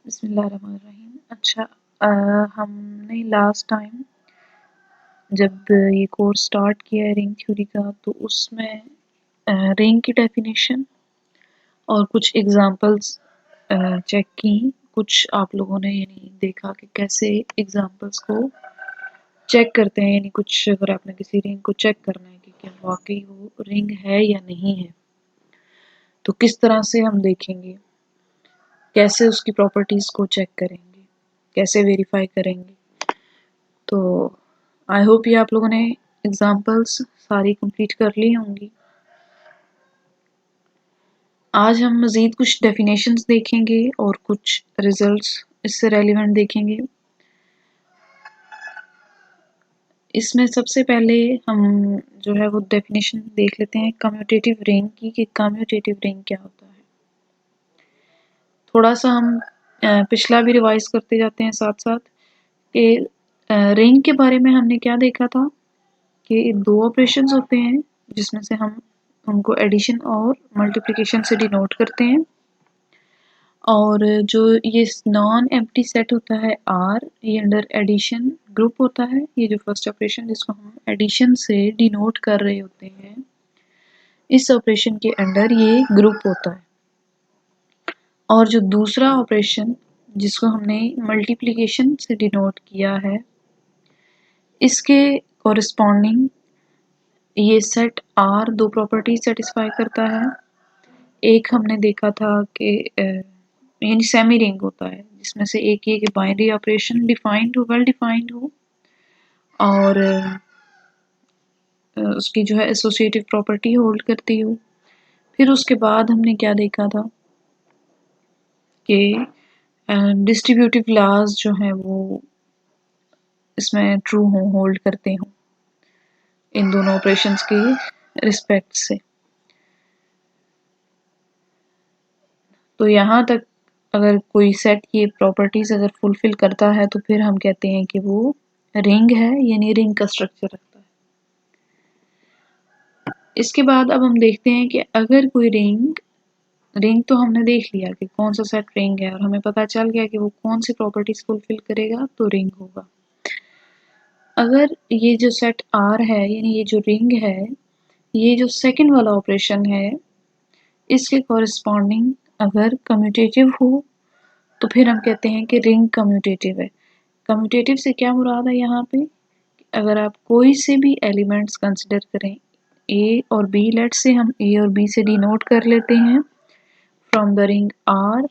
बिस्मिल्लाहिर्रहमानिर्रहीम। अच्छा, हमने लास्ट टाइम जब ये कोर्स स्टार्ट किया है रिंग थ्योरी का, तो उसमें रिंग की डेफिनेशन और कुछ एग्जांपल्स चेक की। कुछ आप लोगों ने यानी देखा कि कैसे एग्जांपल्स को चेक करते हैं, यानी कुछ अगर आपने किसी रिंग को चेक करना है कि क्या वाकई वो रिंग है या नहीं है, तो किस तरह से हम देखेंगे, कैसे उसकी प्रॉपर्टीज को चेक करेंगे, कैसे वेरीफाई करेंगे। तो आई होप ये आप लोगों ने एग्जांपल्स सारी कंप्लीट कर ली होंगी। आज हम मज़ीद कुछ डेफिनेशंस देखेंगे और कुछ रिजल्ट्स इससे रेलिवेंट देखेंगे। इसमें सबसे पहले हम जो है वो डेफिनेशन देख लेते हैं कम्यूटेटिव रिंग की, कि कम्यूटेटिव रिंग क्या होता है। थोड़ा सा हम पिछला भी रिवाइज करते जाते हैं साथ साथ कि रिंग के बारे में हमने क्या देखा था कि दो ऑपरेशंस होते हैं जिसमें से हम उनको एडिशन और मल्टीप्लिकेशन से डिनोट करते हैं, और जो ये नॉन एम्प्टी सेट होता है आर, ये अंडर एडिशन ग्रुप होता है। ये जो फर्स्ट ऑपरेशन जिसको हम एडिशन से डिनोट कर रहे होते हैं, इस ऑपरेशन के अंडर ये ग्रुप होता है। और जो दूसरा ऑपरेशन जिसको हमने मल्टीप्लिकेशन से डिनोट किया है, इसके कॉरस्पॉन्डिंग ये सेट आर दो प्रॉपर्टी सेटिस्फाई करता है। एक हमने देखा था कि यानी सेमी रिंग होता है जिसमें से एक ये कि बाइनरी ऑपरेशन डिफाइंड हो, वेल डिफाइंड हो, और उसकी जो है एसोसिएटिव प्रॉपर्टी होल्ड करती हो। फिर उसके बाद हमने क्या देखा था कि डिस्ट्रीब्यूटिव लॉज जो हैं वो इसमें ट्रू हो, होल्ड करते हो इन दोनों ऑपरेशंस के रिस्पेक्ट से। तो यहाँ तक अगर कोई सेट ये प्रॉपर्टीज अगर फुलफिल करता है तो फिर हम कहते हैं कि वो रिंग है, यानी रिंग का स्ट्रक्चर रखता है। इसके बाद अब हम देखते हैं कि अगर कोई रिंग तो हमने देख लिया कि कौन सा सेट रिंग है और हमें पता चल गया कि वो कौन सी प्रॉपर्टीज फुलफिल करेगा तो रिंग होगा। अगर ये जो सेट आर है यानी ये जो रिंग है, ये जो सेकंड वाला ऑपरेशन है, इसके कॉरस्पॉन्डिंग अगर कम्यूटेटिव हो तो फिर हम कहते हैं कि रिंग कम्यूटेटिव है। कम्यूटेटिव से क्या मुराद है यहाँ पे, अगर आप कोई से भी एलिमेंट्स कंसिडर करें, ए और बी, लेट से हम ए और बी से डिनोट कर लेते हैं फ्रॉम द रिंग आर,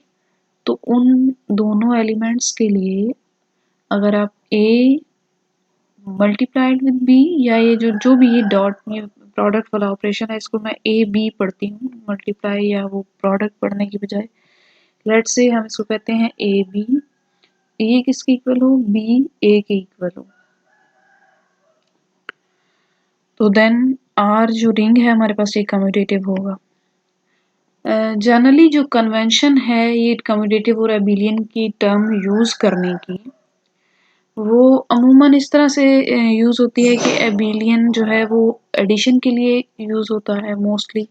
तो उन दोनों एलिमेंट्स के लिए अगर आप ए मल्टीप्लाइड विद बी, या ये जो भी ये डॉट प्रोडक्ट वाला ऑपरेशन है, इसको मैं ए बी पढ़ती हूँ, मल्टीप्लाई या वो प्रोडक्ट पढ़ने की बजाय, लेट से हम इसको कहते हैं ए बी, ये किसके इक्वल हो, बी ए के इक्वल हो, तो देन आर जो रिंग है हमारे पास एक कम्यूटेटिव होगा। जनरली जो कन्वेंशन है ये कम्यूटेटिव और एबिलियन की टर्म यूज करने की, वो अमूमन इस तरह से यूज होती है कि एबिलियन जो है वो एडिशन के लिए यूज होता है मोस्टली,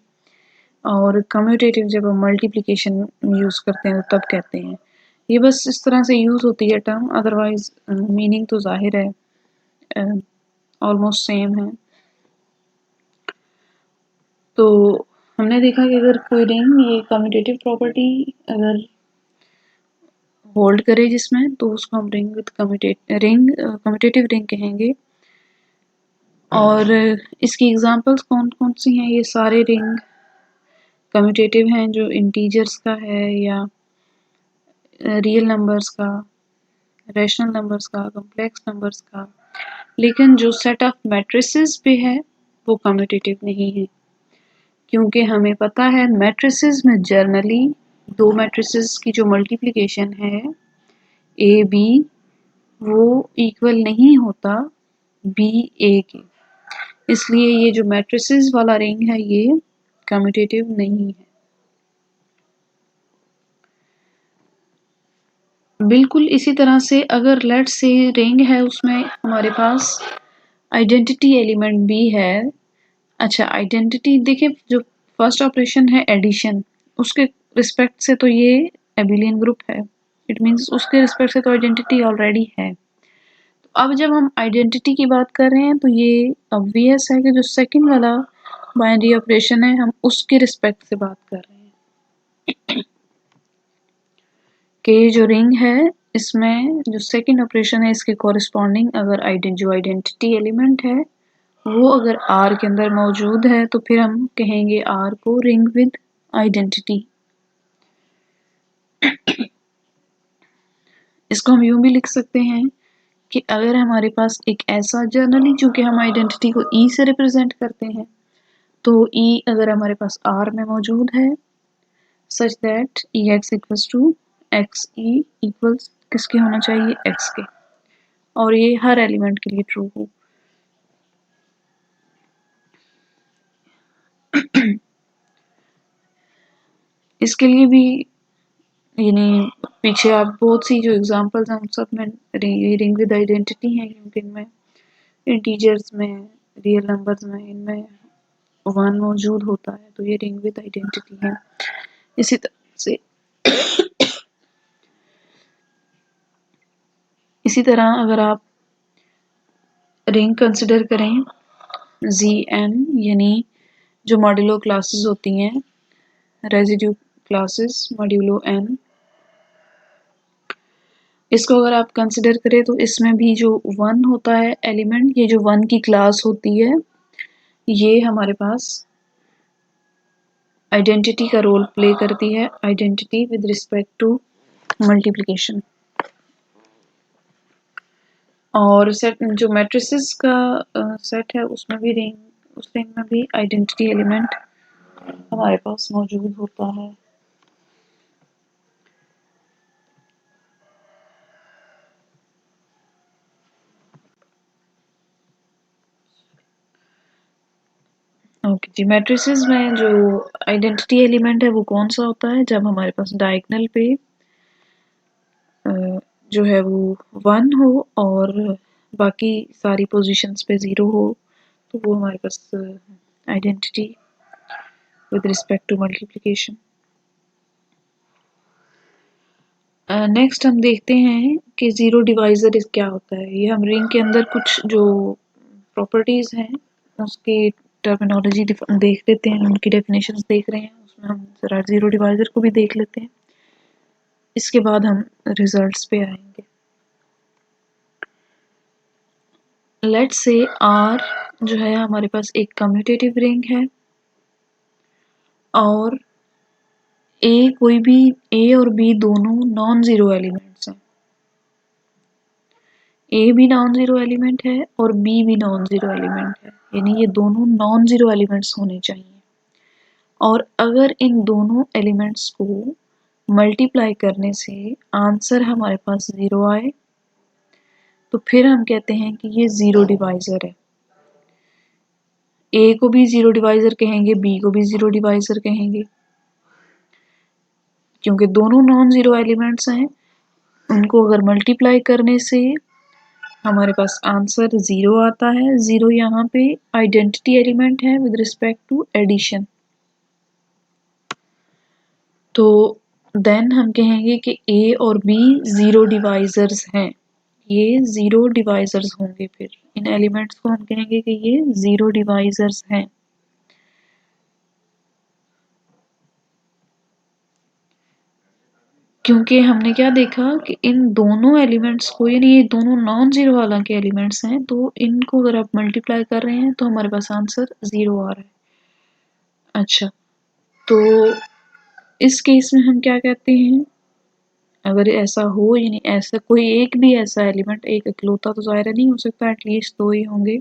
और कम्यूटेटिव जब हम मल्टीप्लिकेशन यूज करते हैं तब कहते हैं। ये बस इस तरह से यूज होती है टर्म, अदरवाइज मीनिंग तो जाहिर है ऑलमोस्ट सेम है। तो हमने देखा कि अगर कोई रिंग ये कम्यूटेटिव प्रॉपर्टी अगर होल्ड करे जिसमें, तो उसको हम रिंग विद कम्यूटेटिव रिंग कहेंगे। और इसकी एग्जांपल्स कौन कौन सी हैं, ये सारे रिंग कम्यूटेटिव हैं जो इंटीजर्स का है या रियल नंबर्स का, रैशनल नंबर्स का, कॉम्प्लेक्स नंबर्स का। लेकिन जो सेट ऑफ मैट्रिसेस पे है वो कम्यूटेटिव नहीं है, क्योंकि हमें पता है मैट्रिसेस में जनरली दो मैट्रिसेस की जो मल्टीप्लिकेशन है ए बी, वो इक्वल नहीं होता बी ए के, इसलिए ये जो मैट्रिसेस वाला रिंग है ये कम्यूटेटिव नहीं है। बिल्कुल इसी तरह से अगर लेट से रिंग है उसमें हमारे पास आइडेंटिटी एलिमेंट भी है। अच्छा, आइडेंटिटी देखिए, जो फर्स्ट ऑपरेशन है एडिशन, उसके रिस्पेक्ट से तो ये एबिलियन ग्रुप है, इट मीन्स उसके रिस्पेक्ट से तो आइडेंटिटी ऑलरेडी है। तो अब जब हम आइडेंटिटी की बात कर रहे हैं तो ये ऑब्वियस है कि जो सेकंड वाला बाइनरी ऑपरेशन है हम उसके रिस्पेक्ट से बात कर रहे हैं कि ये जो रिंग है इसमें जो सेकंड ऑपरेशन है इसके कॉरस्पॉन्डिंग अगर जो आइडेंटिटी एलिमेंट है वो अगर R के अंदर मौजूद है तो फिर हम कहेंगे R को रिंग विद आइडेंटिटी। इसको हम यूं भी लिख सकते हैं कि अगर हमारे पास एक ऐसा जनरली चूंकि हम आइडेंटिटी को E से रिप्रेजेंट करते हैं तो E अगर हमारे पास R में मौजूद है such that EX equals to XE equals किसके होना चाहिए X के, और ये हर एलिमेंट के लिए ट्रू हो। इसके लिए भी यानी पीछे आप बहुत सी जो एग्जांपल्स हैं उन सब में रिंग विद आइडेंटिटी है क्योंकि इनमें इंटीजर्स में रियल नंबर्स में इनमें वन मौजूद होता है तो ये रिंग विद आइडेंटिटी है। इसी तरह अगर आप रिंग कंसिडर करें ZN यानी जो मॉड्यूलो क्लासेस होती हैं रेजिड्यू क्लासेस मॉड्यूलो n, इसको अगर आप कंसिडर करें तो इसमें भी जो वन होता है एलिमेंट, ये जो वन की क्लास होती है ये हमारे पास आइडेंटिटी का रोल प्ले करती है, identity with respect to multiplication. और सेट जो मैट्रिसेस का सेट है उसमें भी उस रिंग में भी आइडेंटिटी एलिमेंट हमारे पास मौजूद होता है। ओके जी, मैट्रिसेस में जो आइडेंटिटी एलिमेंट है वो कौन सा होता है जब हमारे पास डायगोनल पे जो है वो 1 हो और बाकी सारी पोजीशंस पे 0 हो तो वो हमारे पास identity with respect to multiplication. Next हम देखते हैं कि ज़ीरो डिवाइज़र क्या होता है। ये हम रिंग के अंदर कुछ जो प्रॉपर्टीज़ हैं उसकी टर्मिनोलॉजी देख लेते हैं, उनकी डेफिनेशंस देख रहे हैं, उसमें हम ज़रा ज़ीरो डिवाइज़र को भी देख लेते हैं, इसके बाद हम रिजल्ट्स पे आएंगे। लेट्स से R जो है हमारे पास एक कम्यूटेटिव रिंग है और कोई भी A और B दोनों नॉन ज़ीरो एलिमेंट्स हैं। A भी नॉन ज़ीरो एलिमेंट है और B भी नॉन ज़ीरो एलिमेंट है, यानी ये दोनों नॉन ज़ीरो एलिमेंट्स होने चाहिए। और अगर इन दोनों एलिमेंट्स को मल्टीप्लाई करने से आंसर हमारे पास 0 आए तो फिर हम कहते हैं कि ये ज़ीरो डिवाइज़र है। A को भी ज़ीरो डिवाइज़र कहेंगे, B को भी ज़ीरो डिवाइज़र कहेंगे, क्योंकि दोनों नॉन ज़ीरो एलिमेंट्स हैं। उनको अगर मल्टीप्लाई करने से हमारे पास आंसर 0 आता है। 0 यहाँ पे आइडेंटिटी एलिमेंट है विद रिस्पेक्ट टू एडिशन। तो देन हम कहेंगे कि A और B ज़ीरो डिवाइज़र्स हैं, ये ज़ीरो डिवाइज़र्स होंगे। फिर इन एलिमेंट्स को हम कहेंगे कि ये ज़ीरो डिवाइज़र्स हैं। क्योंकि हमने क्या देखा कि इन दोनों एलिमेंट्स को, यानी ये दोनों नॉन ज़ीरो वाला के एलिमेंट्स हैं, तो इनको अगर आप मल्टीप्लाई कर रहे हैं तो हमारे पास आंसर 0 आ रहा है। अच्छा, तो इस केस में हम क्या कहते हैं, अगर ऐसा हो यानी ऐसा कोई एक भी ऐसा एलिमेंट, एक इकलौता तो ज़ाहिर नहीं हो सकता, एटलीस्ट 2 ही होंगे,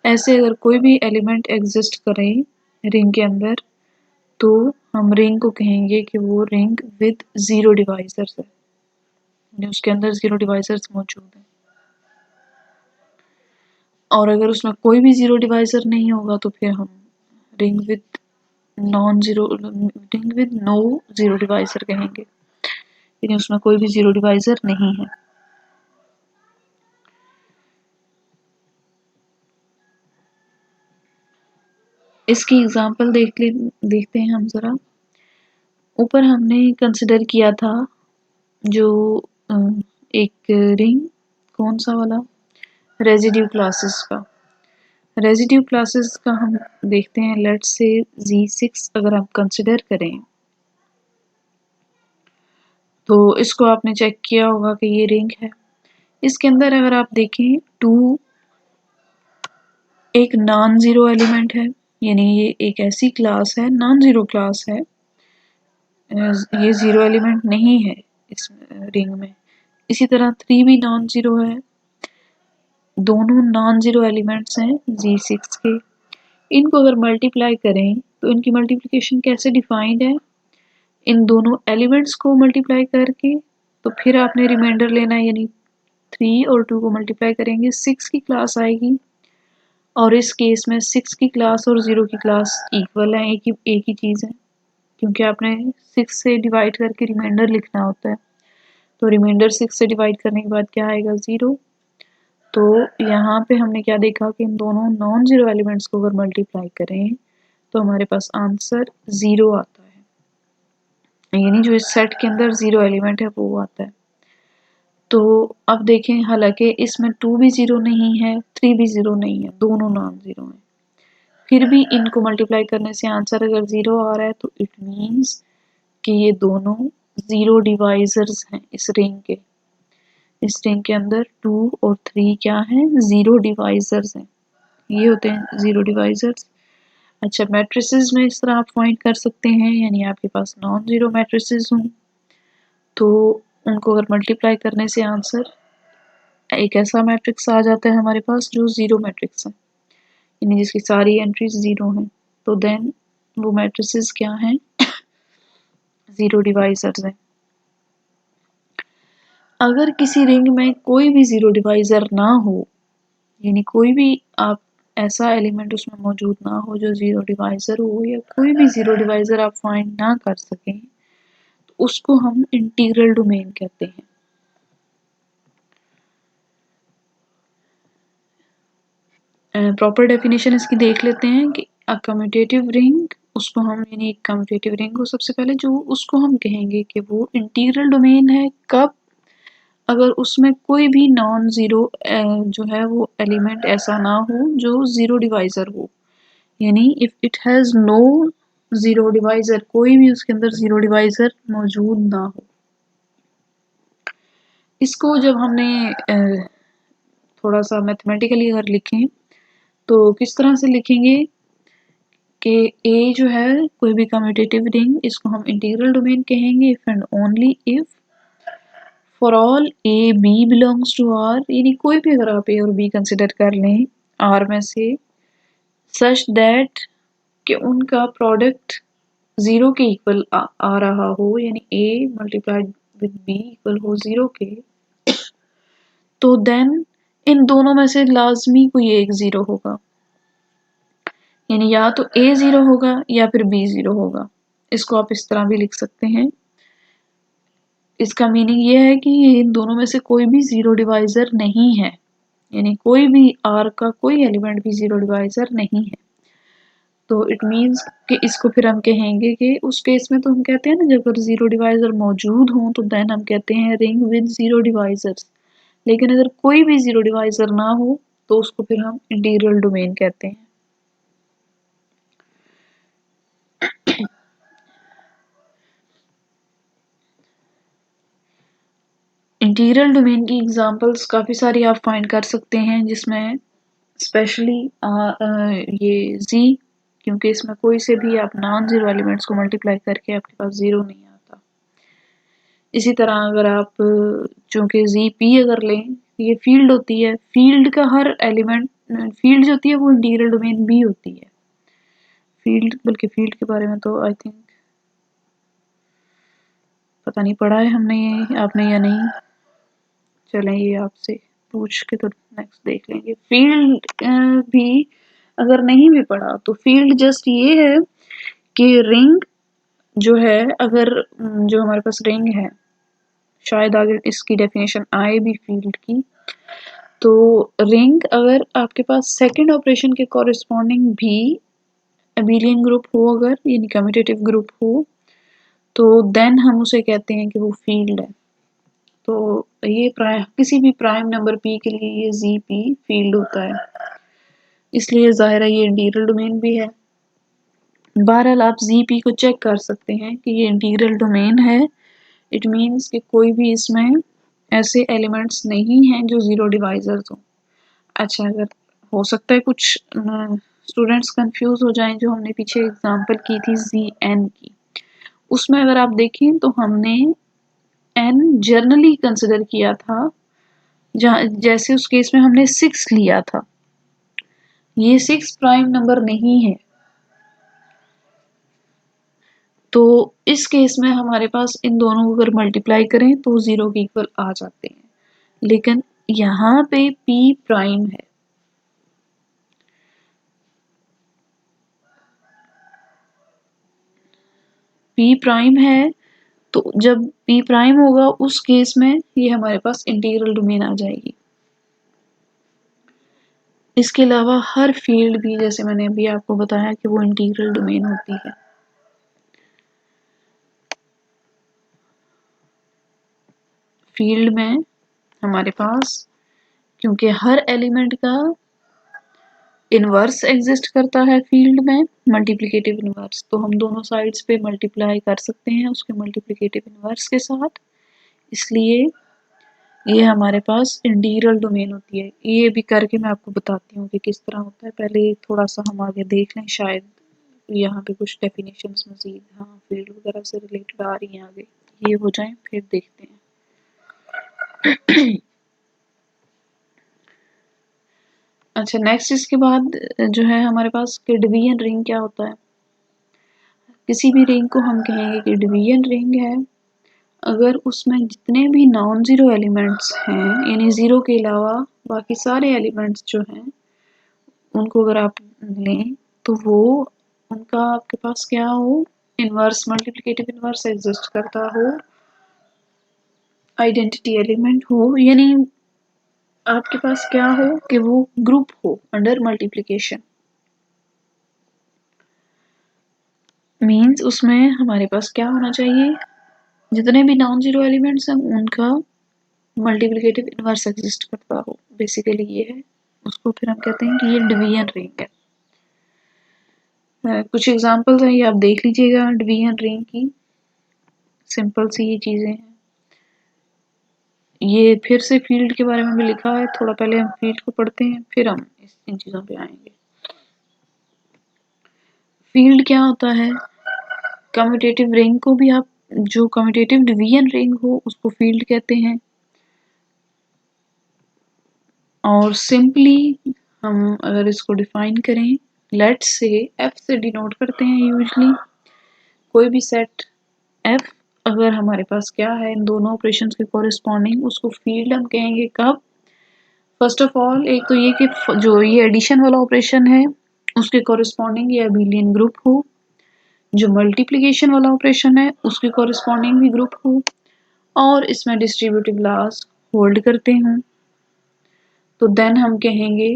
ऐसे अगर कोई भी एलिमेंट एग्जिस्ट करे रिंग के अंदर तो हम रिंग को कहेंगे कि वो रिंग विद ज़ीरो डिवाइज़र्स है, यानी उसके अंदर ज़ीरो डिवाइज़र्स मौजूद हैं। और अगर उसमें कोई भी ज़ीरो डिवाइज़र नहीं होगा तो फिर हम ring with no zero divisor कहेंगे, यानी उसमें कोई भी ज़ीरो डिवाइज़र नहीं है। इसकी एग्जांपल देखते हैं हम ज़रा। ऊपर हमने कंसिडर किया था जो एक रिंग कौन सा वाला, रेजिड्यू क्लासेस का, रेजिड्यू क्लासेस का हम देखते हैं। लेट्स से Z6 अगर आप कंसिडर करें तो इसको आपने चेक किया होगा कि ये रिंग है। इसके अंदर अगर आप देखें 2 एक नॉन जीरो एलिमेंट है, यानी ये एक ऐसी क्लास है, नॉन जीरो क्लास है, ये जीरो एलिमेंट नहीं है इस रिंग में। इसी तरह 3 भी नॉन जीरो है, दोनों नॉन जीरो एलिमेंट्स हैं Z6 के। इनको अगर मल्टीप्लाई करें तो इनकी मल्टीप्लिकेशन कैसे डिफाइंड है, इन दोनों एलिमेंट्स को मल्टीप्लाई करके, तो फिर आपने रिमाइंडर लेना है, यानी 3 और 2 को मल्टीप्लाई करेंगे 6 की क्लास आएगी। और इस केस में 6 की क्लास और 0 की क्लास इक्वल है, एक ही चीज़ है, क्योंकि आपने 6 से डिवाइड करके रिमाइंडर लिखना होता है। तो रिमाइंडर 6 से डिवाइड करने के बाद क्या आएगा, 0। तो यहाँ पे हमने क्या देखा कि इन दोनों नॉन जीरो एलिमेंट्स को अगर मल्टीप्लाई करें तो हमारे पास आंसर 0 आता है, यानी जो इस सेट के अंदर 0 एलिमेंट है वो आता है। तो अब देखें, हालांकि इसमें 2 भी 0 नहीं है, 3 भी 0 नहीं है, दोनों नॉन जीरो हैं, फिर भी इनको मल्टीप्लाई करने से आंसर अगर 0 आ रहा है तो इट मीन्स कि ये दोनों जीरो डिवाइजर्स हैं इस रिंग के। इस रिंग के अंदर 2 और 3 क्या हैं, जीरो डिवाइजर्स हैं, ये होते हैं जीरो डिवाइजर्स। अच्छा, मैट्रिसेस में इस तरह आप फाइंड कर सकते हैं, यानी आपके पास नॉन जीरो मैट्रिसेस हों तो उनको अगर मल्टीप्लाई करने से आंसर एक ऐसा मैट्रिक्स आ जाता है हमारे पास जो जीरो मैट्रिक्स है, यानी जिसकी सारी एंट्रीज जीरो हैं, तो देन वो मैट्रिसेस क्या हैं, जीरो डिवाइजर्स हैं। अगर किसी रिंग में कोई भी जीरो डिवाइजर ना हो, यानी कोई भी आप ऐसा एलिमेंट उसमें मौजूद ना हो जो जीरो डिवाइजर हो, या कोई भी जीरो डिवाइजर आप फाइंड ना कर सकें, तो उसको हम इंटीग्रल डोमेन कहते हैं। प्रॉपर डेफिनेशन इसकी देख लेते हैं कि अ कम्यूटेटिव रिंग, उसको हम, यानी एक कम्यूटेटिव रिंग को सबसे पहले जो उसको हम कहेंगे कि वो इंटीग्रल डोमेन है, कब, अगर उसमें कोई भी नॉन जीरो जो है वो एलिमेंट ऐसा ना हो जो जीरो डिवाइजर हो, यानी if it has no zero divisor, कोई भी उसके अंदर जीरो डिवाइजर मौजूद ना हो। इसको जब हमने थोड़ा सा मैथमेटिकली अगर लिखें तो किस तरह से लिखेंगे कि ए जो है कोई भी कम्यूटेटिव रिंग, इसको हम इंटीग्रल डोमेन कहेंगे if and only if for all a b belongs to R, यानी कोई भी अगर आप ए और बी कंसिडर कर लें आर में से, सच दैट कि उनका प्रोडक्ट जीरो के इक्वल आ रहा हो, यानी ए मल्टीप्लाइड विद बी इक्वल हो जीरो के, तो देन इन दोनों में से लाजमी कोई एक जीरो होगा, यानी या तो ए जीरो होगा या फिर बी जीरो होगा। इसको आप इस तरह भी लिख सकते हैं। इसका मीनिंग ये है कि इन दोनों में से कोई भी जीरो डिवाइजर नहीं है, यानी कोई भी आर का कोई एलिमेंट भी जीरो डिवाइजर नहीं है। तो इट मीन्स कि इसको फिर हम कहेंगे कि उस केस में तो हम कहते हैं ना, जब अगर जीरो डिवाइजर मौजूद हो तो देन हम कहते हैं रिंग विद जीरो डिवाइजर्स। लेकिन अगर कोई भी जीरो डिवाइजर ना हो तो उसको फिर हम इंटीग्रल डोमेन कहते हैं। इंटीग्रल डोमेन की एग्जांपल्स काफ़ी सारी आप फाइंड कर सकते हैं, जिसमें स्पेशली ये जी, क्योंकि इसमें कोई से भी आप नॉन जीरो एलिमेंट्स को मल्टीप्लाई करके आपके पास जीरो नहीं आता। इसी तरह अगर आप चूंकि जी पी अगर लें, ये फील्ड होती है, फील्ड का हर एलिमेंट, फील्ड जो होती है वो इंटीग्रल डोमेन भी होती है। फील्ड, बल्कि फील्ड के बारे में तो आई थिंक पता नहीं पढ़ा है हमने ये, आपने या नहीं, चलें ये आपसे पूछ के तो नेक्स्ट देख लेंगे। फील्ड भी अगर नहीं भी पढ़ा तो फील्ड जस्ट ये है कि रिंग जो है, अगर जो हमारे पास रिंग है, शायद आगे इसकी डेफिनेशन आए भी फील्ड की, तो रिंग अगर आपके पास सेकंड ऑपरेशन के कॉरेस्पॉन्डिंग भी अबेलियन ग्रुप हो, अगर यानी कम्यूटेटिव ग्रुप हो, तो देन हम उसे कहते हैं कि वो फील्ड है। तो ये किसी भी प्राइम नंबर p के लिए ये ZP फील्ड होता है, इसलिए ज़ाहिर है ये इंटीग्रल डोमेन भी है। बहरहाल आप ZP को चेक कर सकते हैं कि ये इंटीग्रल डोमेन है। इट मीन्स कि कोई भी इसमें ऐसे एलिमेंट्स नहीं हैं जो ज़ीरो डिवाइजर्स हों। अच्छा, अगर हो सकता है कुछ स्टूडेंट्स कंफ्यूज हो जाएं, जो हमने पीछे एग्जांपल की थी ZN की, उसमें अगर आप देखें तो हमने n जर्नली कंसिडर किया था, जहाँ जैसे उस केस में हमने 6 लिया था। ये 6 प्राइम नंबर नहीं है, तो इस केस में हमारे पास इन दोनों को अगर मल्टीप्लाई करें तो 0 के इक्वल आ जाते हैं, लेकिन यहाँ पे p प्राइम है। p प्राइम है, तो जब p प्राइम होगा उस केस में ये हमारे पास इंटीग्रल डोमेन आ जाएगी। इसके अलावा हर फील्ड भी, जैसे मैंने अभी आपको बताया कि वो इंटीग्रल डोमेन होती है। फील्ड में हमारे पास, क्योंकि हर एलिमेंट का इनवर्स एग्जिस्ट करता है फील्ड में, मल्टीप्लिकेटिव इनवर्स, तो हम दोनों साइड्स पे मल्टीप्लाई कर सकते हैं उसके मल्टीप्लिकेटिव इनवर्स के साथ, इसलिए ये हमारे पास इंटीग्रल डोमेन होती है। ये भी करके मैं आपको बताती हूँ कि किस तरह होता है। पहले थोड़ा सा हम आगे देख लें, शायद यहाँ पे कुछ डेफिनेशंस मजीद हाँ फील्ड वगैरह से रिलेटेड आ रही हैं, आगे ये हो जाए फिर देखते हैं। अच्छा, नेक्स्ट इसके बाद जो है हमारे पास कि डिवीजन रिंग क्या होता है। किसी भी रिंग को हम कहेंगे कि डिवीजन रिंग है अगर उसमें जितने भी नॉन ज़ीरो एलिमेंट्स हैं, यानी ज़ीरो के अलावा बाकी सारे एलिमेंट्स जो हैं उनको अगर आप लें तो वो उनका आपके पास क्या हो, इनवर्स मल्टीप्लिकेटिव इनवर्स एग्जिस्ट करता हो, आइडेंटिटी एलिमेंट हो, यानी आपके पास क्या हो कि वो ग्रुप हो अंडर मल्टीप्लिकेशन। मीन्स उसमें हमारे पास क्या होना चाहिए, जितने भी नॉन जीरो एलिमेंट्स हैं उनका मल्टीप्लिकेटिव इनवर्स एग्जिस्ट करता हो, बेसिकली ये है। उसको फिर हम कहते हैं कि ये डिवीजन रिंग है। कुछ एग्जांपल्स हैं, ये आप देख लीजिएगा डिवीजन रिंग की, सिंपल सी ये चीजें हैं। ये फिर से फील्ड के बारे में भी लिखा है, थोड़ा पहले हम फील्ड को पढ़ते हैं फिर हम इन चीजों पे आएंगे। फील्ड क्या होता है, कम्यूटेटिव रिंग को भी आप, जो कम्यूटेटिव डिवीजन रिंग हो उसको फील्ड कहते हैं। और सिंपली हम अगर इसको डिफाइन करें, लेट्स से एफ से डिनोट करते हैं यूजली कोई भी सेट एफ, अगर हमारे पास क्या है इन दोनों ऑपरेशंस के कॉरेस्पॉन्डिंग, उसको फील्ड हम कहेंगे कब। फर्स्ट ऑफ ऑल एक तो ये कि जो ये एडिशन वाला ऑपरेशन है उसके कॉरेस्पॉन्डिंग ये अबेलियन ग्रुप हो, जो मल्टीप्लिकेशन वाला ऑपरेशन है उसके कॉरेस्पॉन्डिंग भी ग्रुप हो, और इसमें डिस्ट्रीब्यूटिव लॉज होल्ड करते हों, तो देन हम कहेंगे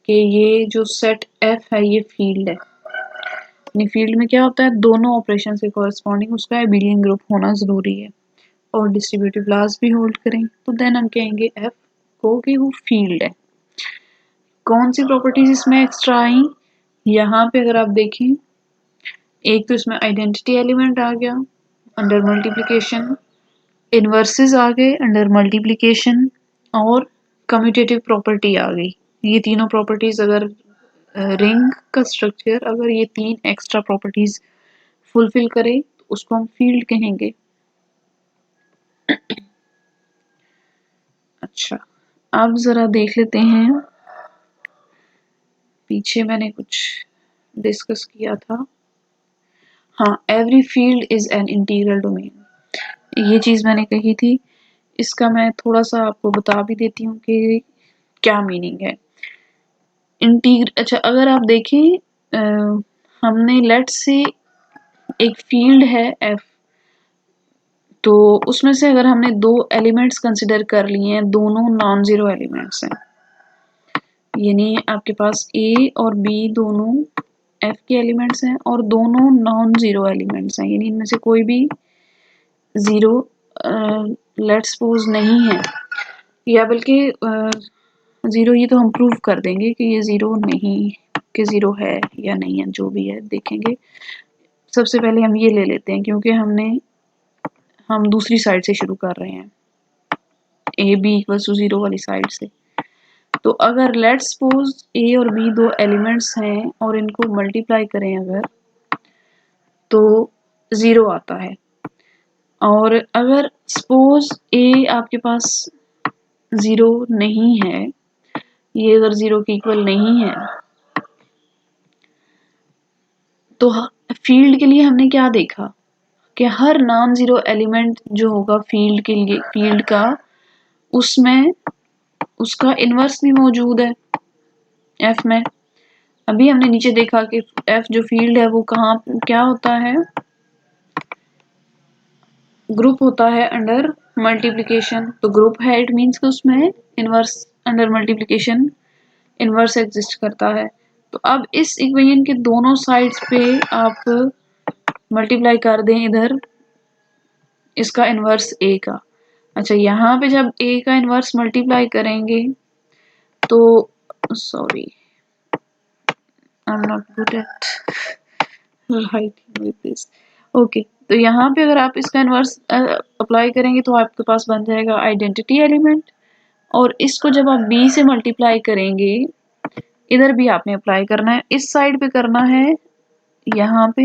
कि ये जो सेट एफ है ये फील्ड है। यानी फील्ड में क्या होता है, दोनों ऑपरेशन के कॉरेस्पॉन्डिंग उसका एबेलियन ग्रुप होना जरूरी है और डिस्ट्रीब्यूटिव लॉज भी होल्ड करें, तो देन हम कहेंगे एफ को कि वो फील्ड है। कौन सी प्रॉपर्टीज इसमें एक्स्ट्रा आई, यहाँ पे अगर आप देखें, एक तो इसमें आइडेंटिटी एलिमेंट आ गया अंडर मल्टीप्लिकेशन, इनवर्सेस आ गए अंडर मल्टीप्लिकेशन, और कम्यूटेटिव प्रॉपर्टी आ गई। ये तीनों प्रॉपर्टीज अगर रिंग का स्ट्रक्चर अगर ये तीन एक्स्ट्रा प्रॉपर्टीज फुलफिल करे तो उसको हम फील्ड कहेंगे। अच्छा, अब जरा देख लेते हैं, पीछे मैंने कुछ डिस्कस किया था। हाँ, every field is an integral domain, ये चीज मैंने कही थी। इसका मैं थोड़ा सा आपको बता भी देती हूँ कि क्या मीनिंग है अच्छा, अगर आप देखें हमने लेट से एक फील्ड है एफ, तो उसमें से अगर हमने दो एलिमेंट्स कंसिडर कर लिए हैं, दोनों नॉन जीरो एलिमेंट्स हैं, यानी आपके पास ए और बी दोनों एफ के एलिमेंट्स हैं और दोनों नॉन जीरो एलिमेंट्स हैं, यानी इनमें से कोई भी जीरो लेट्स सपोज नहीं है, या बल्कि ज़ीरो, ये तो हम प्रूव कर देंगे कि ये ज़ीरो नहीं, कि ज़ीरो है या नहीं है, जो भी है देखेंगे। सबसे पहले हम ये ले लेते हैं क्योंकि हम दूसरी साइड से शुरू कर रहे हैं, a b equals to zero वाली साइड से। तो अगर लेट्स सपोज ए और बी दो एलिमेंट्स हैं और इनको मल्टीप्लाई करें अगर, तो ज़ीरो आता है। और अगर सपोज ए आपके पास ज़ीरो नहीं है, ये अगर ज़ीरो के इक्वल नहीं है, तो फील्ड के लिए हमने क्या देखा कि हर नॉन ज़ीरो एलिमेंट जो होगा फील्ड के लिए, फील्ड का, उसमें उसका इन्वर्स भी मौजूद है एफ में। अभी हमने नीचे देखा कि एफ जो फील्ड है वो कहाँ क्या होता है, ग्रुप होता है अंडर मल्टीप्लिकेशन। तो ग्रुप है, इट मीन्स कि उसमें inverse under multiplication inverse exist करता है। तो अब इस इक्वेशन के दोनों साइड्स पे आप मल्टीप्लाई कर दें इधर इसका इनवर्स ए का। अच्छा, यहाँ पे जब ए का इनवर्स मल्टीप्लाई करेंगे तो sorry, I am not good at writing with this. Okay, तो यहाँ पे अगर आप इसका इनवर्स अप्लाई करेंगे तो आपके पास बन जाएगा आइडेंटिटी एलिमेंट, और इसको जब आप बी से मल्टीप्लाई करेंगे, इधर भी आपने अप्लाई करना है, इस साइड पे करना है, यहाँ पे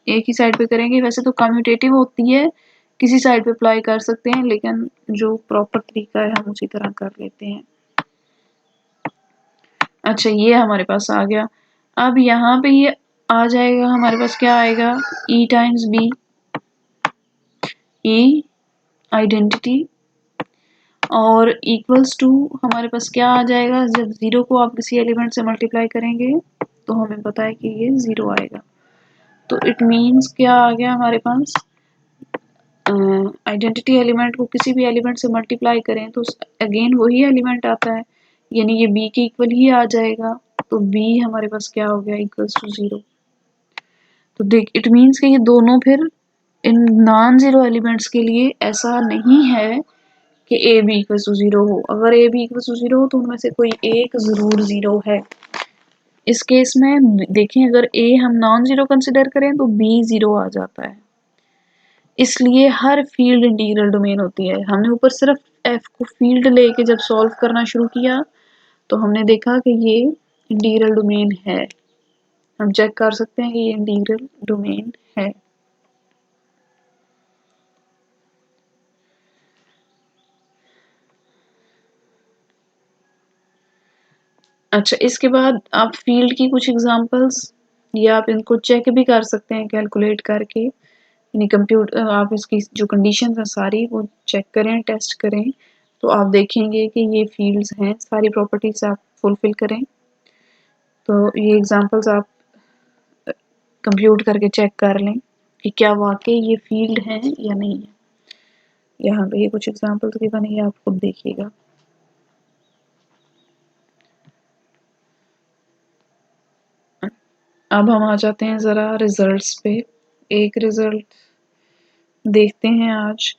एक ही साइड पे करेंगे। वैसे तो कम्यूटेटिव होती है, किसी साइड पे अप्लाई कर सकते हैं, लेकिन जो प्रॉपर तरीका है हम उसी तरह कर लेते हैं। अच्छा, ये हमारे पास आ गया। अब यहाँ पे ये आ जाएगा, हमारे पास क्या आएगा, ई टाइम्स बी, ई आइडेंटिटी, और इक्वल्स टू हमारे पास क्या आ जाएगा, जब ज़ीरो को आप किसी एलिमेंट से मल्टीप्लाई करेंगे तो हमें पता है कि ये ज़ीरो आएगा। तो इट मीन्स क्या आ गया हमारे पास, आइडेंटिटी एलिमेंट को किसी भी एलिमेंट से मल्टीप्लाई करें तो अगेन वही एलिमेंट आता है, यानी ये बी के इक्वल ही आ जाएगा। तो बी हमारे पास क्या हो गया, इक्वल्स टू ज़ीरो। तो देख, इट मीन्स कि ये दोनों फिर इन नॉन ज़ीरो एलिमेंट्स के लिए ऐसा नहीं है कि a b equal to zero हो। अगर a b equal to zero हो तो उनमें से कोई एक ज़रूर ज़ीरो है। इस केस में देखें, अगर ए हम नॉन ज़ीरो कंसिडर करें तो बी ज़ीरो आ जाता है। इसलिए हर फील्ड इंटीग्रल डोमेन होती है। हमने ऊपर सिर्फ एफ को फील्ड लेके जब सॉल्व करना शुरू किया तो हमने देखा कि ये इंटीग्रल डोमेन है। हम चेक कर सकते हैं कि ये इंटीग्रल डोमेन है। अच्छा, इसके बाद आप फील्ड की कुछ एग्जांपल्स, या आप इनको चेक भी कर सकते हैं कैलकुलेट करके, यानी कंप्यूटर आप इसकी जो कंडीशंस हैं सारी वो चेक करें, टेस्ट करें, तो आप देखेंगे कि ये फील्ड्स हैं, सारी प्रॉपर्टीज आप फुलफिल करें। तो ये एग्जांपल्स आप कंप्यूट करके चेक कर लें कि क्या वाकई ये फील्ड है या नहीं है। यहाँ पे ये कुछ एग्जांपल्स भी बने, आप खुद देखिएगा। अब हम आ जाते हैं ज़रा रिजल्ट्स पे। एक रिजल्ट देखते हैं आज।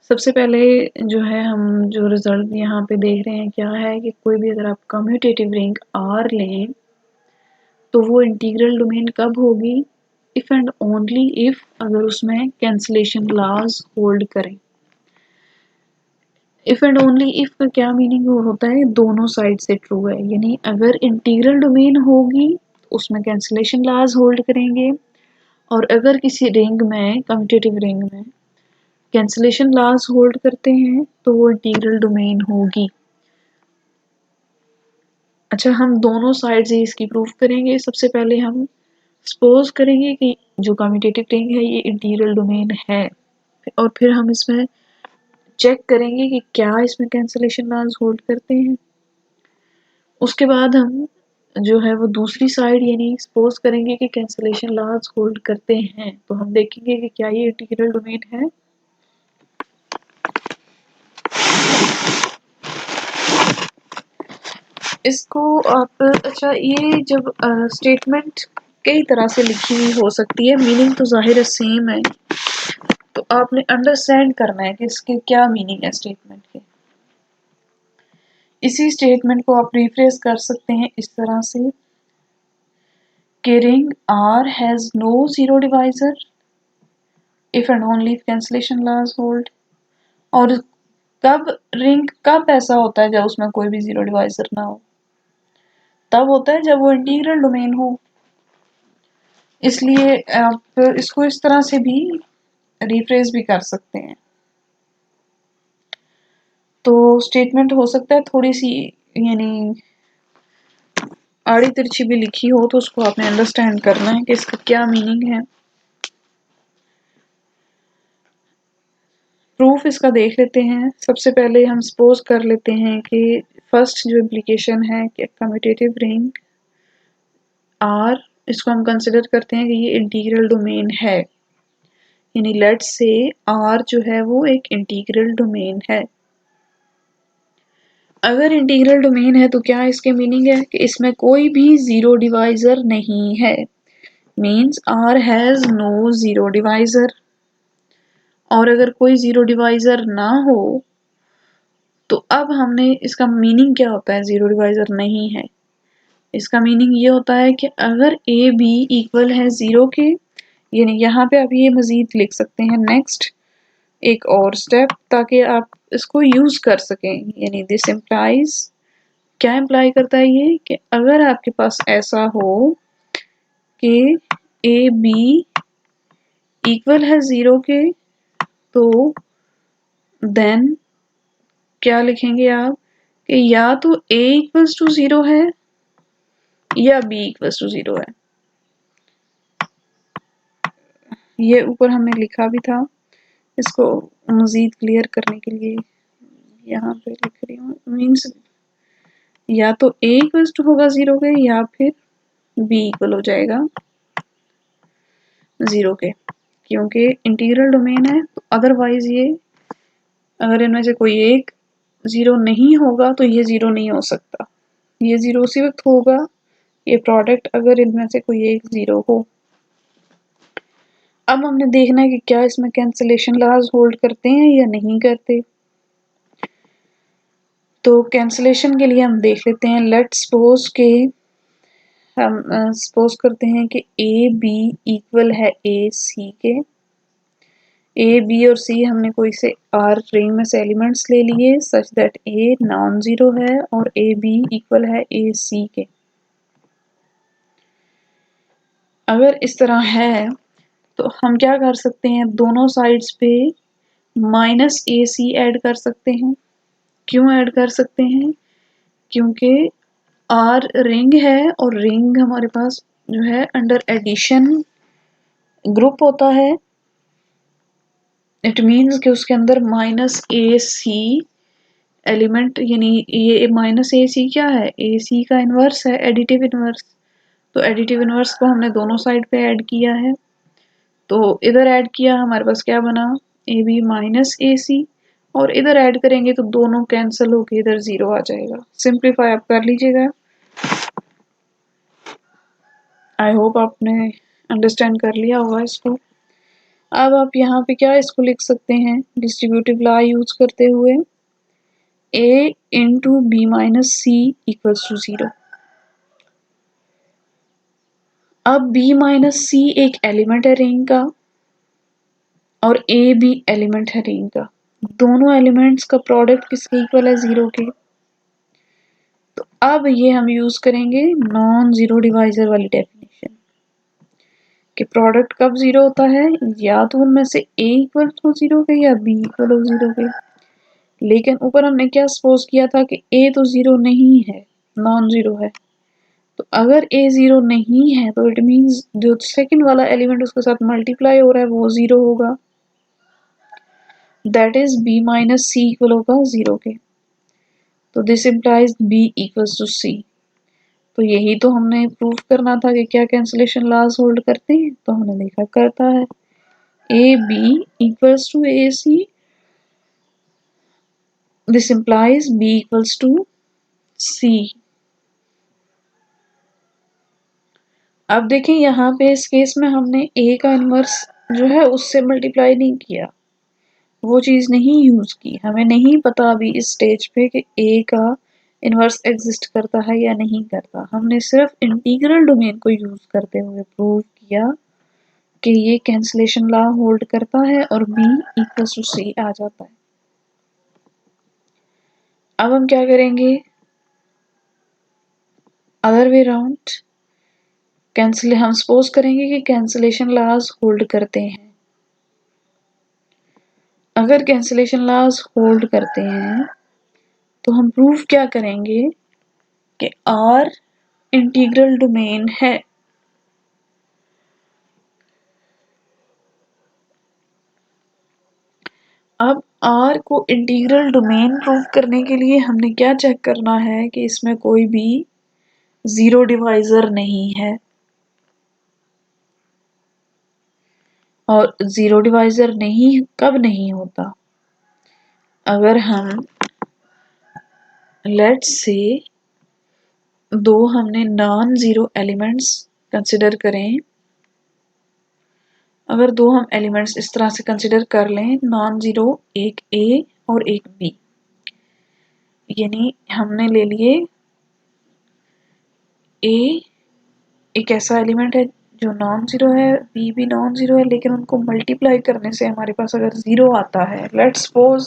सबसे पहले जो है, हम जो रिजल्ट यहाँ पे देख रहे हैं क्या है कि कोई भी अगर आप कम्यूटेटिव रिंग आर लें तो वो इंटीग्रल डोमेन कब होगी, इफ एंड ओनली इफ अगर उसमें कैंसलेशन लॉज होल्ड करें। इफ एंड ओनली इफ का क्या मीनिंग होता है, दोनों साइड से ट्रू है, यानी अगर इंटीग्रल डोमेन होगी तो उसमें कैंसलेशन लॉज होल्ड करेंगे, और अगर किसी रिंग में, कम्यूटेटिव रिंग में कैंसलेशन लॉज होल्ड करते हैं तो वो इंटीग्रल डोमेन होगी। अच्छा, हम दोनों साइड से इसकी प्रूफ करेंगे। सबसे पहले हम सपोज करेंगे कि जो कम्यूटेटिव रिंग है ये इंटीग्रल डोमेन है, और फिर हम इसमें चेक करेंगे कि क्या इसमें कैंसलेशन लॉज होल्ड करते हैं। उसके बाद हम जो है वो दूसरी साइड, यानी सपोज करेंगे कि कैंसलेशन लॉज होल्ड करते हैं, तो हम देखेंगे कि क्या ये इंटीग्रल डोमेन है। इसको आप, अच्छा, ये जब स्टेटमेंट कई तरह से लिखी हुई हो सकती है, मीनिंग तो जाहिर है सेम है। तो आपने अंडरस्टैंड करना है कि इसके क्या मीनिंग है स्टेटमेंट के। इसी स्टेटमेंट को आप रिफ्रेश कर सकते हैं इस तरह से कि ring R has no zero divisor if and only cancellation laws hold. और रिंग कब ऐसा होता है जब उसमें कोई भी जीरो डिवाइजर ना हो? तब होता है जब वो इंटीग्रल डोमेन हो। इसलिए आप इसको इस तरह से भी रिफ्रेश भी कर सकते हैं। तो स्टेटमेंट हो सकता है थोड़ी सी यानी आड़ी तिरछी भी लिखी हो, तो उसको आपने अंडरस्टैंड करना है कि इसका क्या मीनिंग है। प्रूफ इसका देख लेते हैं। सबसे पहले हम सपोज कर लेते हैं कि फर्स्ट जो इम्प्लीकेशन है कि कम्यूटेटिव रिंग R, इसको हम कंसिडर करते हैं कि ये इंटीग्रल डोमेन है, यानी लेट्स से R जो है वो एक इंटीग्रल डोमेन है। अगर इंटीग्रल डोमेन है तो क्या इसके मीनिंग है कि इसमें कोई भी जीरो डिवाइजर नहीं है, means R has no zero divisor. और अगर कोई जीरो डिवाइजर ना हो तो अब हमने इसका मीनिंग क्या होता है जीरो डिवाइजर नहीं है? इसका मीनिंग ये होता है कि अगर ए बी इक्वल है जीरो के, यानी यहाँ पे आप ये मजीद लिख सकते हैं नेक्स्ट एक और स्टेप, ताकि आप इसको यूज कर सकें। यानी दिस इम्प्लाइज, क्या इम्प्लाई करता है ये कि अगर आपके पास ऐसा हो कि ए बी इक्वल है जीरो के, तो देन क्या लिखेंगे आप कि या तो a इक्वल्स टू जीरो है या b इक्वल्स टू जीरो है। ये ऊपर हमने लिखा भी था, इसको मजीद क्लियर करने के लिए यहाँ पे लिख रही हूँ। मीन्स या तो a इक्वल्स टू होगा जीरो के या फिर b इक्वल हो जाएगा जीरो के, क्योंकि इंटीग्रल डोमेन है। तो अदरवाइज ये अगर इनमें से कोई एक जीरो नहीं होगा तो ये जीरो नहीं हो सकता। ये जीरो उसी वक्त होगा ये प्रोडक्ट अगर इनमें से कोई एक जीरो हो। अब हमने देखना है कि क्या इसमें कैंसिलेशन लॉज होल्ड करते हैं या नहीं करते। तो कैंसिलेशन के लिए हम देख लेते हैं। लेट्स सपोज के हम सपोज करते हैं कि ए बी इक्वल है ए सी के। ए बी और सी हमने कोई से आर रिंग में से एलिमेंट्स ले लिए such that a non zero है और ए बी इक्वल है ए सी के। अगर इस तरह है तो हम क्या कर सकते हैं, दोनों साइड्स पे माइनस ए सी ऐड कर सकते हैं। क्यों ऐड कर सकते हैं? क्योंकि आर रिंग है और रिंग हमारे पास जो है अंडर एडिशन ग्रुप होता है। इट मीन्स कि उसके अंदर माइनस ए सी एलिमेंट, यानी ये माइनस ए सी क्या है, ए सी का इनवर्स है, एडिटिव इनवर्स। तो एडिटिव इनवर्स को हमने दोनों साइड पे ऐड किया है। तो इधर ऐड किया हमारे पास क्या बना, ए बी माइनस ए सी, और इधर ऐड करेंगे तो दोनों कैंसिल होके इधर जीरो आ जाएगा। सिंप्लीफाई आप कर लीजिएगा। आई होप आपने अंडरस्टैंड कर लिया होगा इसको। अब आप यहाँ पे क्या इसको लिख सकते हैं डिस्ट्रीब्यूटिव लॉ यूज करते हुए, a into b minus c equals to zero. अब b माइनस सी एक एलिमेंट है रिंग का और a भी एलिमेंट है रिंग का। दोनों एलिमेंट्स का प्रोडक्ट किसके इक्वल है, जीरो के। तो अब ये हम यूज करेंगे नॉन जीरो डिवाइजर वाली डेफिनेशन कि प्रोडक्ट कब जीरो होता है, या तो उनमें से a इक्वल हो जीरो के या b इक्वल हो जीरो के। लेकिन ऊपर हमने क्या सपोज किया था कि a तो जीरो नहीं है, नॉन जीरो है। तो अगर a जीरो नहीं है तो इट मींस जो सेकंड वाला एलिमेंट उसके साथ मल्टीप्लाई हो रहा है वो जीरो होगा, that is b minus c equal होगा जीरो के। तो this implies b equals to c। तो यही तो हमने प्रूव करना था कि क्या कैंसिलेशन लॉज होल्ड करते हैं, तो हमने देखा करता है। A b equals to a c, this implies b equals to c। अब देखिए यहाँ पे इस केस में हमने a का इनवर्स जो है उससे मल्टीप्लाई नहीं किया, वो चीज नहीं यूज की। हमें नहीं पता अभी इस स्टेज पे कि a का इनवर्स एग्जिस्ट करता है या नहीं करता। हमने सिर्फ इंटीग्रल डोमेन को यूज करते हुए प्रूव किया कि ये कैंसलेशन लॉ होल्ड करता है और b इक्वल्स टू c आ जाता है। अब हम क्या करेंगे, अदर वे राउंड कैंसिल, हम सपोज करेंगे कि कैंसलेशन लॉज होल्ड करते हैं। अगर कैंसलेशन लॉज होल्ड करते हैं तो हम प्रूफ क्या करेंगे कि R इंटीग्रल डोमेन है। अब R को इंटीग्रल डोमेन प्रूफ करने के लिए हमने क्या चेक करना है कि इसमें कोई भी जीरो डिवाइजर नहीं है। और जीरो डिवाइजर नहीं कब नहीं होता, अगर हम लेट्स से दो हमने नॉन जीरो एलिमेंट्स कंसिडर करें। अगर दो हम एलिमेंट्स इस तरह से कंसिडर कर लें नॉन जीरो, एक A और एक B, यानी हमने ले लिए A एक ऐसा एलिमेंट है जो नॉन जीरो है, B भी नॉन जीरो है, लेकिन उनको मल्टीप्लाई करने से हमारे पास अगर जीरो आता है, लेट्स सपोज,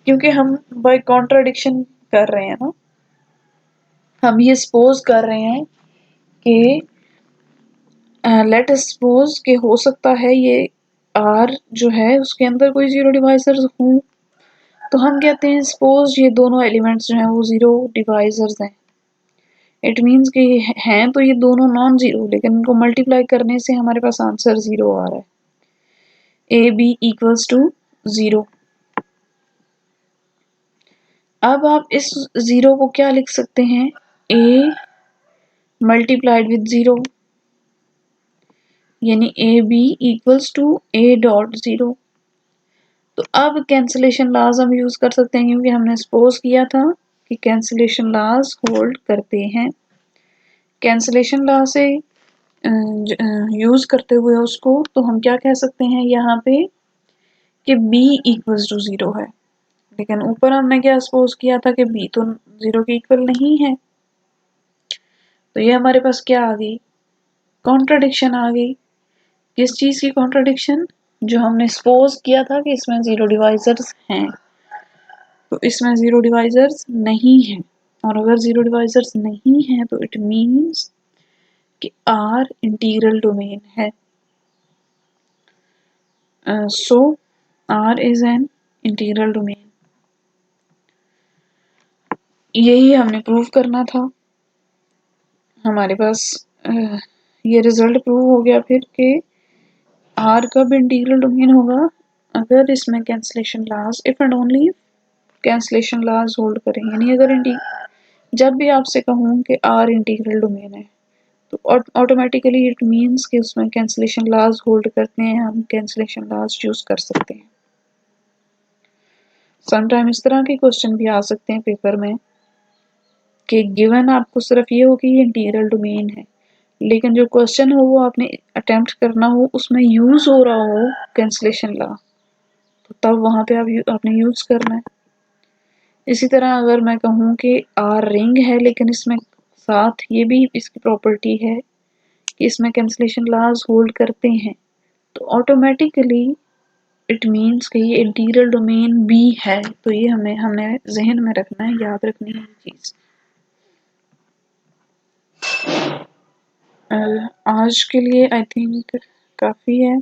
क्योंकि हम बाय कॉन्ट्राडिक्शन कर रहे हैं ना, हम ये सपोज कर रहे हैं कि लेट अस सपोज कि हो सकता है ये R जो है उसके अंदर कोई जीरो डिवाइजर्स हों, तो हम कहते हैं सपोज ये दोनों एलिमेंट्स जो हैं वो जीरो डिवाइजर्स हैं। इट मीन्स कि हैं तो ये दोनों नॉन जीरो, लेकिन इनको मल्टीप्लाई करने से हमारे पास आंसर जीरो आ रहा है, a b equals to zero. अब आप इस जीरो को क्या लिख सकते हैं, ए मल्टीप्लाइड विद जीरो, यानी a b equals to a dot zero. तो अब कैंसिलेशन लॉज हम यूज कर सकते हैं, क्योंकि हमने सपोज किया था कि कैंसिलेशन लॉज होल्ड करते हैं। कैंसिलेशन लॉ से यूज करते हुए उसको तो हम क्या कह सकते हैं यहाँ पे कि b इक्वल्स टू जीरो है, लेकिन ऊपर हमने क्या सपोज किया था कि b तो जीरो के इक्वल नहीं है। तो ये हमारे पास क्या आ गई, कॉन्ट्रडिक्शन आ गई। किस चीज की कॉन्ट्रडिक्शन, जो हमने सपोज किया था कि इसमें जीरो डिवाइजर्स हैं, तो इसमें जीरो डिवाइजर्स नहीं है। और अगर जीरो डिवाइजर्स नहीं है तो इट मीन्स कि R इंटीग्रल डोमेन है। So R is an integral domain। यही हमने प्रूव करना था। हमारे पास ये रिजल्ट प्रूव हो गया फिर कि R कब इंटीग्रल डोमेन होगा, अगर इसमें cancellation laws, if and only cancellation laws hold करें। यानी अगर जब भी आपसे कहूँ कि R इंटीग्रल डोमेन है तो ऑटोमेटिकली इट मीन्स कि उसमें कैंसलेशन लॉज होल्ड करते हैं, हम कैंसलेशन लॉज यूज कर सकते हैं। समटाइम इस तरह के क्वेश्चन भी आ सकते हैं पेपर में कि गिवन आपको सिर्फ ये हो कि ये इंटीग्रल डोमेन है, लेकिन जो क्वेश्चन हो वो आपने अटेम्प्ट करना हो उसमें यूज हो रहा हो कैंसलेशन लॉ, तो तब वहां पे आपने यूज करना है। इसी तरह अगर मैं कहूँ कि आर रिंग है लेकिन इसमें साथ ये भी इसकी प्रॉपर्टी है कि इसमें कैंसलेशन लॉज होल्ड करते हैं, तो ऑटोमेटिकली इट मीन्स कि ये इंटीग्रल डोमेन भी है। तो ये हमने जहन में रखना है, याद रखनी है ये चीज। आज के लिए आई थिंक काफ़ी है।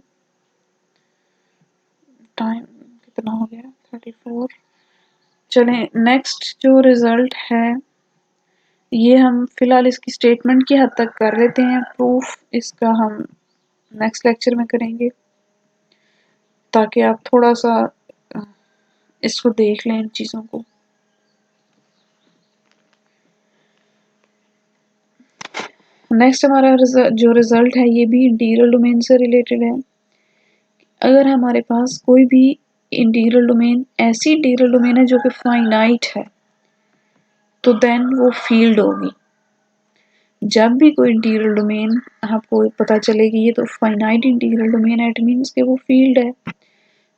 टाइम कितना हो गया, 34। चलें नेक्स्ट जो रिजल्ट है ये हम फिलहाल इसकी स्टेटमेंट की हद तक कर लेते हैं, प्रूफ इसका हम नेक्स्ट लेक्चर में करेंगे, ताकि आप थोड़ा सा इसको देख लें इन चीज़ों को। नेक्स्ट हमारा जो रिजल्ट है ये भी इंटीग्रल डोमेन से रिलेटेड है। अगर हमारे पास कोई भी इंटीग्रल डोमेन, ऐसी इंटीग्रल डोमेन है जो कि फाइनाइट है, तो देन वो फील्ड होगी। जब भी कोई इंटीग्रल डोमेन आपको पता चले कि ये तो फाइनाइट इंटीग्रल डोमेन है, इट मीन्स कि वो फील्ड है।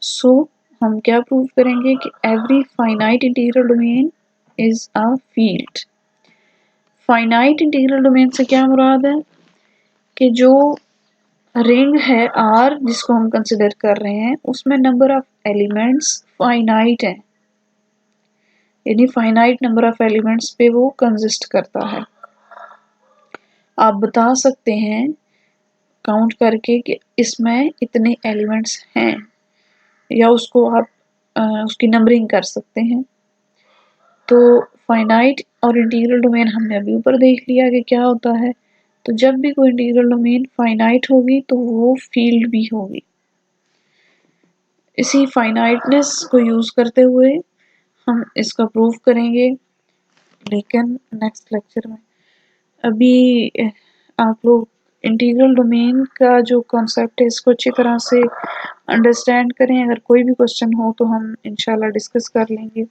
सो हम क्या प्रूव करेंगे कि every finite integral domain is a field. Finite integral domain से क्या मुराद है कि जो रिंग है आर जिसको हम कंसिडर कर रहे हैं उसमें नंबर ऑफ एलिमेंट्स फाइनाइट है, यानी फाइनाइट नंबर ऑफ एलिमेंट्स पे वो कंसिस्ट करता है। आप बता सकते हैं काउंट करके कि इसमें इतने एलिमेंट्स हैं, या उसको आप उसकी नंबरिंग कर सकते हैं। तो फाइनाइट और इंटीग्रल डोमेन हमने अभी ऊपर देख लिया कि क्या होता है। तो जब भी कोई इंटीग्रल डोमेन फाइनाइट होगी तो वो फील्ड भी होगी। इसी फाइनाइटनेस को यूज करते हुए हम इसका प्रूव करेंगे, लेकिन नेक्स्ट लेक्चर में। अभी आप लोग इंटीग्रल डोमेन का जो कॉन्सेप्ट है इसको अच्छी तरह से अंडरस्टैंड करें। अगर कोई भी क्वेश्चन हो तो हम इंशाल्लाह डिस्कस कर लेंगे।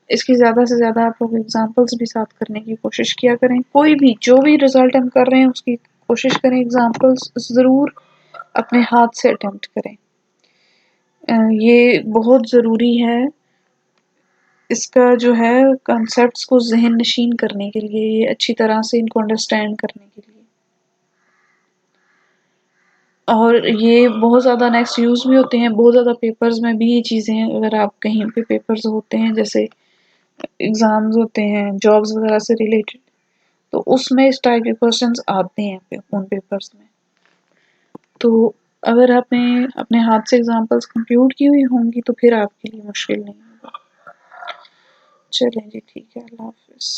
इसकी ज़्यादा से ज़्यादा आप लोग एग्जांपल्स भी साथ करने की कोशिश किया करें। कोई भी जो भी रिजल्ट हम कर रहे हैं उसकी कोशिश करें, एग्जांपल्स ज़रूर अपने हाथ से अटेम्प्ट करें। ये बहुत ज़रूरी है इसका जो है कॉन्सेप्ट्स को ज़हन नशीन करने के लिए, ये अच्छी तरह से इनको अंडरस्टैंड करने के लिए। और ये बहुत ज़्यादा नेक्स्ट यूज़ भी होते हैं, बहुत ज़्यादा पेपर्स में भी ये चीज़ें, अगर आप कहीं पे पेपर्स होते हैं जैसे एग्ज़ाम्स होते हैं जॉब्स वगैरह से रिलेटेड, तो उसमें इस टाइप के क्वेश्चंस आते हैं उन पेपर्स में। तो अगर आपने अपने हाथ से एग्जांपल्स कंप्यूट की हुई होंगी तो फिर आपके लिए मुश्किल नहीं होगा। चलें जी, ठीक है, अल्लाह हाफ़िज़।